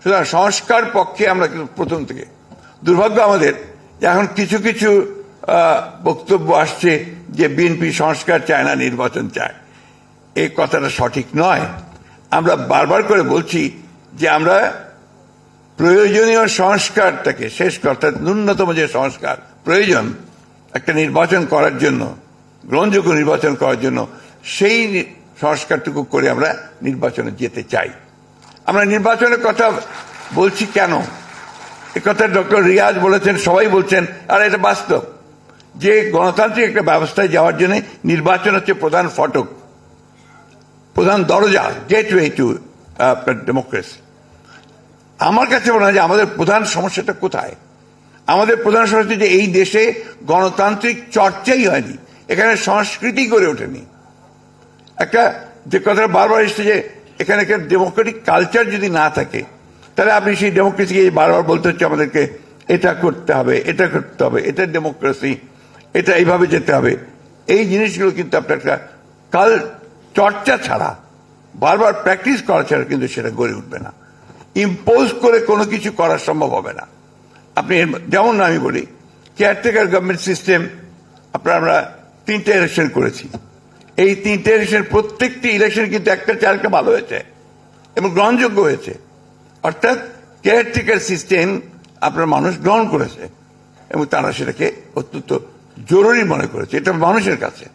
সুতরাং সংস্কার পক্ষে আমরা কিন্তু প্রথম থেকে। দুর্ভাগ্য আমাদের এখন কিছু কিছু বক্তব্য আসছে যে বিএনপি সংস্কার চায় না, নির্বাচন চায়। এই কথাটা সঠিক নয়। আমরা বারবার করে বলছি যে আমরা প্রয়োজনীয় সংস্কারটাকে শেষ করতে, ন্যূনতম যে সংস্কার প্রয়োজন একটা নির্বাচন করার জন্য, গ্রহণযোগ্য নির্বাচন করার জন্য, সেই সংস্কারটুকু করে আমরা নির্বাচনে যেতে চাই। আমরা নির্বাচনের কথা বলছি কেন? এ কথা ডক্টর রিয়াজ বলেছেন, সবাই বলছেন, আর এটা বাস্তব যে গণতান্ত্রিক একটা ব্যবস্থায় যাওয়ার জন্য নির্বাচন হচ্ছে প্রধান ফটক, প্রধান দরজা, গেটওয়ে টু ডেমোক্রেসি। আমার কাছে মনে হয় যে আমাদের প্রধান সমস্যাটা কোথায়? আমাদের প্রধান সমস্যা যে এই দেশে গণতান্ত্রিক চর্চাই হয়নি, এখানে সংস্কৃতি গড়ে ওঠেনি। একটা যে কথাটা বারবার এসছে যে এখানে একটা ডেমোক্রেটিক কালচার যদি না থাকে, তাহলে আপনি সেই ডেমোক্রেসিকে বারবার বলতে হচ্ছে আমাদেরকে এটা করতে হবে, এটা করতে হবে, এটা ডেমোক্রেসি, এটা এইভাবে যেতে হবে। এই জিনিসগুলো কিন্তু আপনার একটা চর্চা ছাড়া, বারবার প্র্যাকটিস করা ছাড়া কিন্তু সেটা গড়ে উঠবে না। ইম্পোজ করে কোনো কিছু করা সম্ভব হবে না। আপনি যেমন আমি বলি, কেয়ারটেকার গভর্নমেন্ট সিস্টেম আমরা 3টে ইলেকশন করেছি। এই 3টে ইলেকশন, প্রত্যেকটি ইলেকশন কিন্তু একটা চালটা ভালো হয়েছে এবং গ্রহণযোগ্য হয়েছে। অর্থাৎ কেয়ারটেকার সিস্টেম আপনার মানুষ গ্রহণ করেছে এবং তারা সেটাকে অত্যন্ত জরুরি মনে করেছে, এটা মানুষের কাছে।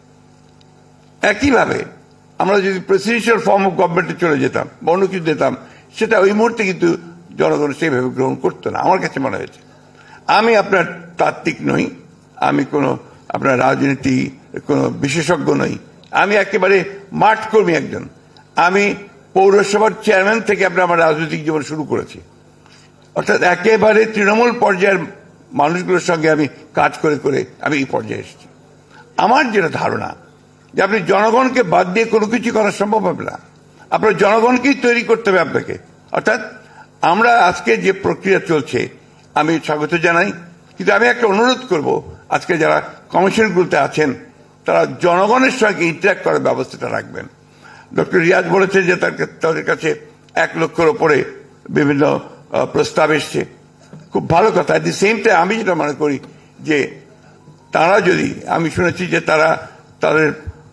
একইভাবে আমরা যদি প্রেসিডেন্সিয়াল ফর্ম অফ গভর্নমেন্টে চলে যেতাম, অন্য কিছু দিতাম, সেটা ওই মুহূর্তে কিন্তু জনগণ সেইভাবে গ্রহণ করতো না, আমার কাছে মনে হয়েছে। আমি আপনার তাত্ত্বিক নই, আমি কোনো আপনার রাজনীতি কোনো বিশেষজ্ঞ নই, আমি একেবারে মাঠ কর্মী একজন। আমি পৌরসভার চেয়ারম্যান থেকে আমার রাজনৈতিক জীবন শুরু করেছি। অর্থাৎ একেবারে তৃণমূল পর্যায়ের মানুষগুলোর সঙ্গে আমি কাজ করে করে আমি এই পর্যায়ে এসেছি। আমার যেটা ধারণা যে আপনি জনগণকে বাদ দিয়ে কোনো কিছু করা সম্ভব হবে না, আপনার জনগণকেই তৈরি করতে হবে আপনাকে। অর্থাৎ আমরা আজকে যে প্রক্রিয়া চলছে আমি স্বাগত জানাই, কিন্তু আমি একটা অনুরোধ করব, আজকে যারা কমিশনগুলোতে আছেন তারা জনগণের সঙ্গে ইন্টারাক্ট করার ব্যবস্থাটা রাখবেন। ডক্টর রিয়াজ বলেছেন যে তাদের কাছে 1 লক্ষের ওপরে বিভিন্ন প্রস্তাব এসছে, খুব ভালো কথা। অ্যাট দি সেম টাইম আমি যেটা মনে করি যে তারা যদি, আমি শুনেছি যে তারা তাদের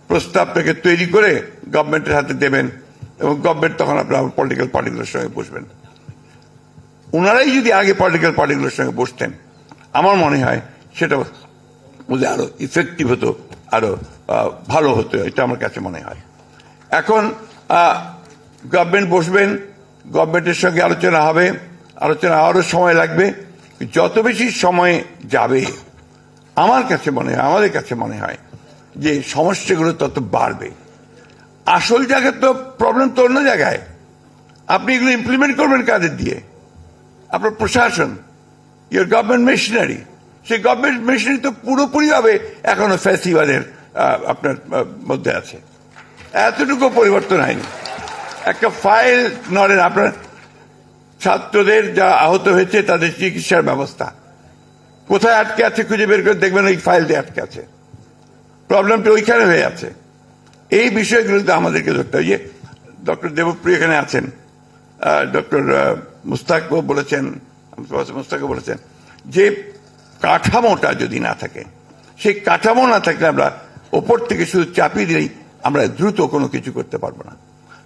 প্রস্তাবটাকে তৈরি করে গভর্নমেন্টের হাতে দেবেন এবং গভর্নমেন্ট তখন আপনার পলিটিক্যাল পার্টিগুলোর সঙ্গে বসবেন। ওনারাই যদি আগে পলিটিক্যাল পার্টিগুলোর সঙ্গে বসতেন, আমার মনে হয় সেটা বুঝে আরো ইফেক্টিভ হতো, আরো ভালো হতো, এটা আমার কাছে মনে হয়। এখন গভর্নমেন্ট বসবেন, গভর্নমেন্টের সঙ্গে আলোচনা হবে, আলোচনা আরো সময় লাগবে। যত বেশি সময় যাবে আমার কাছে মনে হয়, আমাদের কাছে মনে হয় যে সমস্যাগুলো তত বাড়বে। আসল জায়গায় তো প্রবলেম তো অন্য জায়গায়। আপনি এগুলো ইমপ্লিমেন্ট করবেন কাদের দিয়ে? আপনার প্রশাসন, ইউর গভর্নমেন্ট মেশিনারি, সেই গভর্নমেন্ট মেশিনারি তো পুরোপুরিভাবে এখনো ফ্যাসিবাদের আপনার মধ্যে আছে, এতটুকু পরিবর্তন হয়নি। একটা ফাইল নড়েন, আপনার ছাত্রদের যা আহত হয়েছে তাদের চিকিৎসার ব্যবস্থা কোথায় আটকে আছে খুঁজে বের করে দেখবেন, ওই ফাইল দিয়ে আটকে আছে, প্রবলেমটা ওইখানে হয়ে আছে। এই বিষয়গুলোতে আমাদেরকে ধরতে হবে। ডক্টর দেবপ্রিয় এখানে আছেন, ডক্টর মুস্তাকও বলেছেন যে কাঠামোটা যদি না থাকে, সেই কাঠামো না থাকলে আমরা ওপর থেকে শুধু চাপিয়ে দিলেই আমরা দ্রুত কোনো কিছু করতে পারবো না।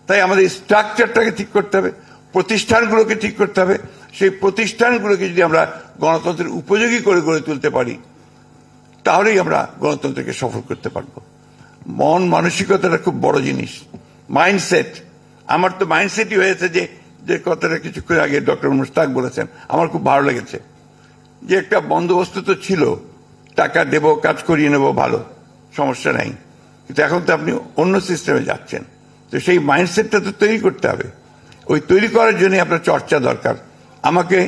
তাই আমাদের স্ট্রাকচারটাকে ঠিক করতে হবে, প্রতিষ্ঠানগুলোকে ঠিক করতে হবে। সেই প্রতিষ্ঠানগুলোকে যদি আমরা গণতন্ত্রের উপযোগী করে গড়ে তুলতে পারি, তাহলেই আমরা গণতন্ত্রকে সফল করতে পারবো। মন মানসিকতাটা খুব বড় জিনিস, মাইন্ডসেট। আমার তো মাইন্ডসেটই হয়েছে যে কথাটা কিছুক্ষণ আগে ডক্টর মুস্তাক বলেছেন, আমার খুব ভালো লেগেছে যে একটা বন্দোবস্ত তো ছিল, টাকা দেব, কাজ করিয়ে নেব, ভালো, সমস্যা নাই। কিন্তু এখন তো আপনি অন্য সিস্টেমে যাচ্ছেন, তো সেই মাইন্ডসেটটা তো তৈরি করতে হবে। ওই তৈরি করার জন্য আপনার চর্চা দরকার। আমাকে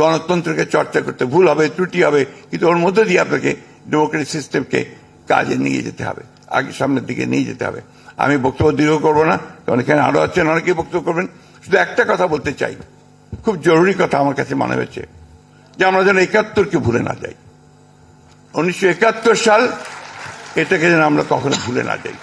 গণতন্ত্রকে চর্চা করতে, ভুল হবে, ত্রুটি হবে, কিন্তু ওর মধ্যে দিয়ে আপনাকে ডেমোক্রেটিক সিস্টেমকে কাজে নিয়ে যেতে হবে, আগে সামনের দিকে নিয়ে যেতে হবে। আমি বক্তব্য দীর্ঘ করবো না, কারণ এখানে আরো আছেন, অনেকেই বক্তব্য করবেন। শুধু একটা কথা বলতে চাই, খুব জরুরি কথা আমার কাছে মনে হয়েছে, যে আমরা যেন 71কে ভুলে না যাই। 1971 সাল, এটাকে যেন আমরা কখনো ভুলে না যাই।